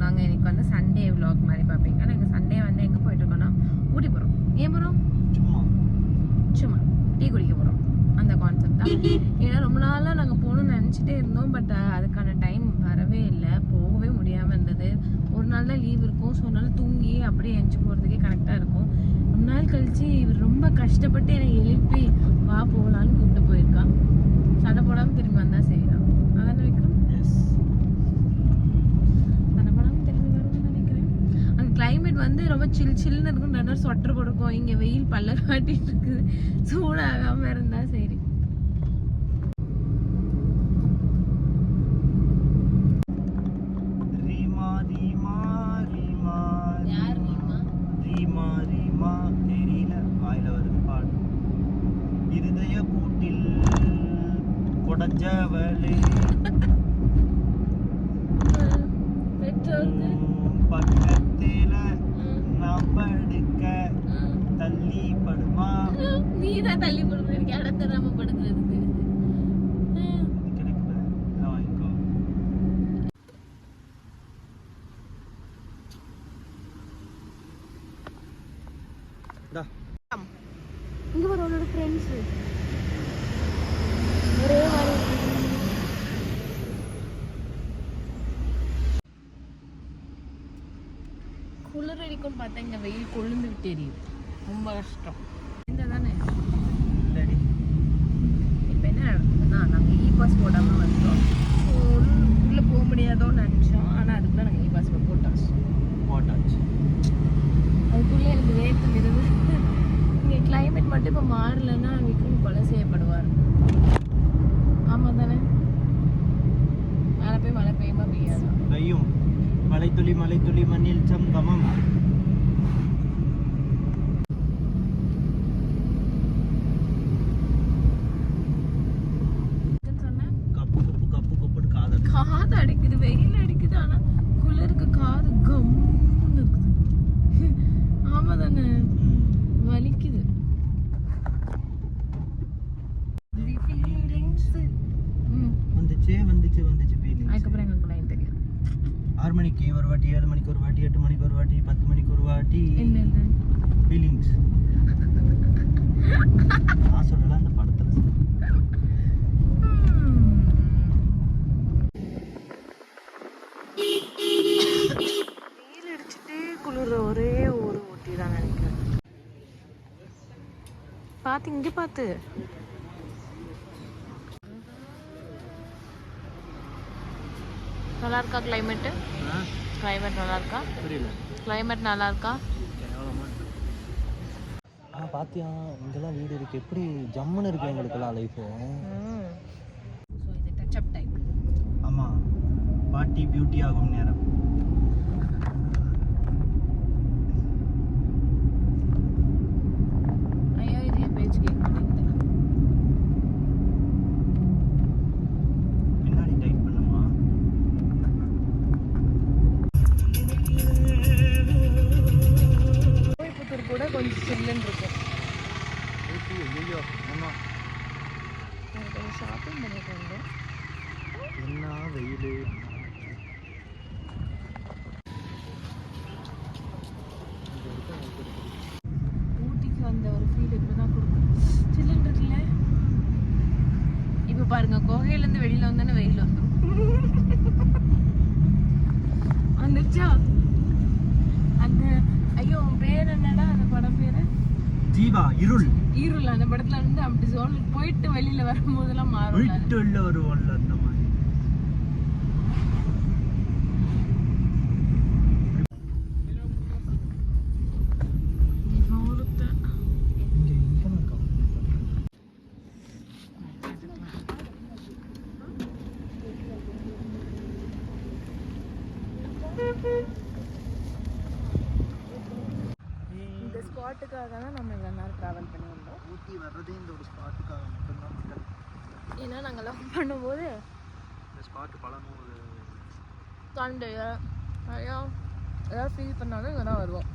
நாங்கள் இன்னைக்கு வந்து சண்டே விலாக் மாதிரி பார்ப்பீங்க. நாங்கள் சண்டே வந்து எங்கே போயிட்டுருக்கோன்னா ஊட்டி போகிறோம். ஏன் போகிறோம்? சும்மா டீ குடிக்க போகிறோம். அந்த கான்செப்ட் தான். ஏன்னா ரொம்ப நாளாக நாங்கள் போகணும்னு நினச்சிட்டே இருந்தோம். பட் அதுக்கான டைம் வரவே இல்லை, போகவே முடியாமல் இருந்தது. ஒரு நாள் தான் லீவ் இருக்கும். ஸோ அதனால தூங்கி அப்படியே எழுந்துச்சி போகிறதுக்கே கரெக்டாக இருக்கும். ரொம்ப நாள் கழிச்சு இவர் ரொம்ப கஷ்டப்பட்டு என்னை எழுப்பி வா போகலான்னு கூப்பிட்டு போயிருக்கான். சண்டை போடாமல் திரும்பி வந்தால் சரிதான். அதானே வைக்கிறோம். சண்டை போடாமல் திரும்பி வரும்னு நினைக்கிறேன். அங்கே கிளைமேட் வந்து ரொம்ப சில்லுன்னு இருக்கும். 2 நாள் ஸ்வெட்டர் கொடுக்கும். இங்கே வெயில் பல்ல காட்டிட்டு இருக்குது. சூடாகாமல் இருந்தால் சரி. பக்கத்தில நான் படுக்க தள்ளி படுமா? நீதான் தள்ளி படுக்க இடத்த நம்ம படுக்கிறதுக்கு இங்க வர அவனோட ஃப்ரெண்ட்ஸ் ஒரே மாதிரி குளிர் அடிக்கும்னு பார்த்தா இங்கே வெயில் கொழுந்து விட்டு எரியுது. ரொம்ப கஷ்டம். இந்த தானே இப்போ என்ன நடக்குதுன்னா, நாங்கள் இ பாஸ் போடாமல் வந்தோம். உள்ளே போக முடியாதோன்னு நினச்சோம். ஆனால் அதுக்குள்ளே நாங்கள் இ பாஸ் போட்டாச்சு. அதுக்குள்ளே எனக்கு வேர்த்து விடுது. இங்கே கிளைமேட் மட்டும் இப்போ மாறலைன்னா விக்ரம் கொலை செய்யப்படுவார். ஆமாம் தானே? மழை பெய்யுமா பெய்யாதா? பெய்யும். மலை துளி மண்ணில் சங்கமம். காது அடிக்குது, வெயில் அடிக்குது. ஆனா குளிருக்கு காது கம்முன்னு இருக்குது. ஆமா தானே? வலிக்குது. வந்துச்சு ஃபீலிங்ஸ். அதுக்கப்புறம் எங்களுக்கு லைன் தெரியாது. 6 மணிக்கு ஒரு வாட்டி, 7 மணிக்கு ஒரு வாட்டி, 8 மணிக்கு ஒரு வாட்டி, 10 மணிக்கு ஒரு வாட்டி. என்னது ஃபீலிங்ஸ்? நான் சொல்லல, அந்த படத்துல வெயில் அடிச்சுட்டு குளிர் ஒரே ஒரு ஊட்டி தான் நினைக்கிறேன். பார்த்து இங்கே பார்த்து நல்லா இருக்கா கிளைமேட்டு? கிளைமேட் நல்லா இருக்கா? புரியல. கிளைமேட் நல்லா இருக்கா? பாத்தியா, இங்கெல்லாம் வீடு இருக்கு. எப்படி ஜம்முன்னு இருக்கு எங்களுக்கெல்லாம் லைஃப். ஸோ இது டச் அப் டைம். ஆமா, பார்ட்டி பியூட்டி ஆகும் நேரம். ஐயோ இது என் பேச்சு கேட்க மாட்டேங்குது. பின்னாடி டைட் பண்ணுமா? கோயம்புத்தூர் கூட கொஞ்சம் சில்லுன்னு இருக்கும். ஐயோ ஆமா, கொஞ்சம் ஷாப்பிங் பண்ணிட்டு வந்தோம். என்ன வெயில். ஊட்டிக்கு வந்த ஒரு ஃபீல் இப்படிதான் கொடுக்கும். சில்லுன்னு இருக்குல்ல. இப்போ பாருங்க, குகையிலேருந்து வெளியில வந்தானே வெயில் வந்துடும். வந்துச்சா அந்த ஐயோ பேர் என்னடா அந்த படம் பேரு? ஜீவா. இருள். அந்த படத்துல வந்து அப்படி போயிட்டு வெளியில வரும்போதெல்லாம் மாறும். வீட்டு உள்ள வருவோம்ல அந்த மாதிரி. இந்த ஸ்பாட்டுக்காக தான் நம்ம இவ்வளோ நேரம் ட்ராவல் பண்ணி வந்தோம். ஊட்டி வர்றதே இந்த ஒரு ஸ்பாட்டுக்காக மட்டும்தான். ஏன்னா நாங்கள் லவ் பண்ணும்போது இந்த ஸ்பாட்டு பழமும் ஒரு சண்டே நிறையா ஏதாவது ஃபீல் பண்ணாலும் இங்கே தான் வருவோம்.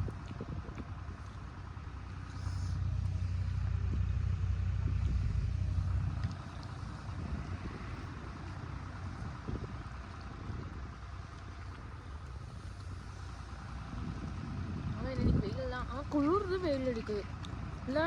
குளிர்ந்து வெயில் அடிக்குது இல்லை?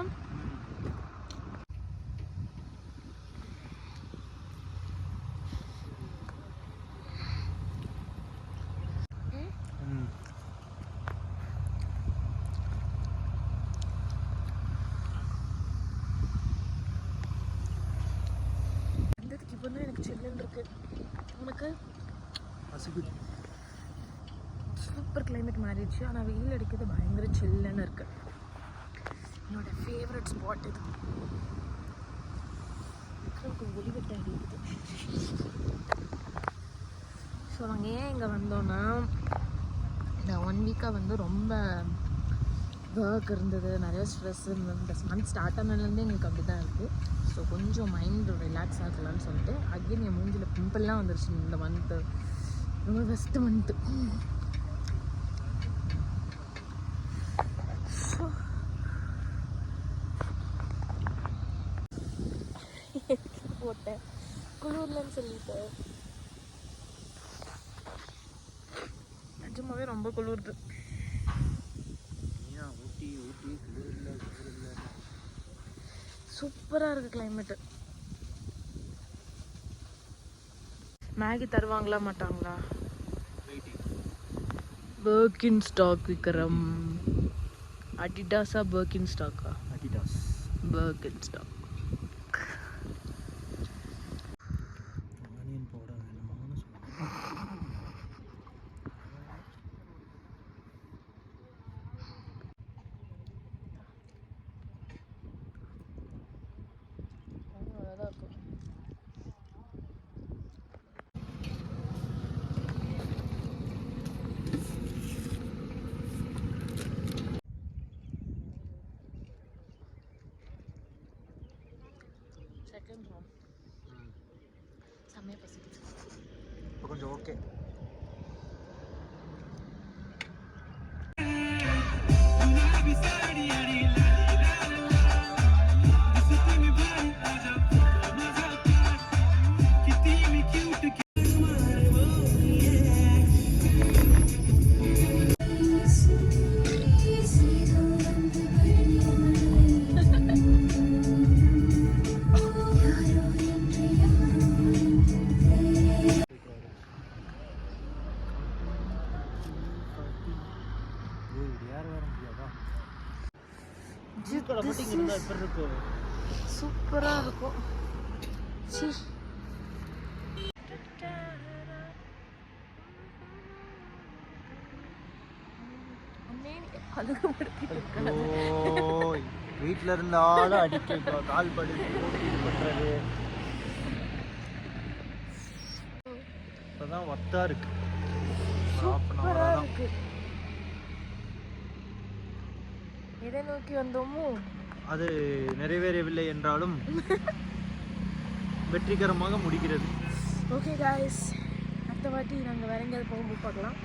வந்ததுக்கு இப்போ தான் எனக்கு சில்லுன்னு இருக்கு. உனக்கு? சூப்பர் கிளைமேட் மாறிடுச்சு. ஆனால் வெயில் அடிக்கிறது பயங்கர சில்லுன்னு இருக்கு. என்னோட ஃபேவரட் ஸ்பாட் இது. விக்ரமுக்கு ஒளிவெட்ட அடிக்குது. ஸோ நாங்கள் ஏன் இங்கே வந்தோன்னா, இந்த 1 வீக்காக வந்து ரொம்ப ஒர்க் இருந்தது, நிறைய ஸ்ட்ரெஸ் இருந்தது. இந்த மந்த் ஸ்டார்ட் ஆனதுலேருந்து எங்களுக்கு அப்படி தான் இருக்குது. ஸோ கொஞ்சம் மைண்ட் ரிலாக்ஸ் ஆகலான்னு சொல்லிட்டு அகெயின் என் மூஞ்சில் பிம்பிள்லாம் வந்துருச்சு. இந்த மந்த்து ரொம்ப பெஸ்ட்டு மந்த்து. போட்டேன் குளிர்லன்னு சொல்லிட்டு. நிஜமாவே ரொம்ப குளிர்து. சூப்பராக இருக்குது கிளைமேட்டு. மேகி தருவாங்களா மாட்டாங்களா? Birkenstock Vikram. அடிடாஸா பர்கின் ஸ்டாக்கா? அடிடாஸ். Birkenstock. ஆனியன் போட வேணுமான்னு சொல்லுங்கள். அழகாக இருக்கும். செகண்ட் ரூம் செம்மையாக பசிக்குது. இப்போ கொஞ்சம் ஓகே. சூப்பராக இருக்கும். சி வீட்டில் இருந்தாலும் அடிக்க கால் படி பண்ணுறது. இப்போதான் ஒர்த்தா இருக்கு. சூப்பராக இருக்கு. எதை நோக்கி வந்தோமோ அது நிறைவேறவில்லை என்றாலும் வெற்றிகரமாக முடிகிறது. ஓகே காய்ஸ், அடுத்த வாட்டி நாங்கள் வேற எங்கேயாவது போகும்போது பார்க்கலாம்.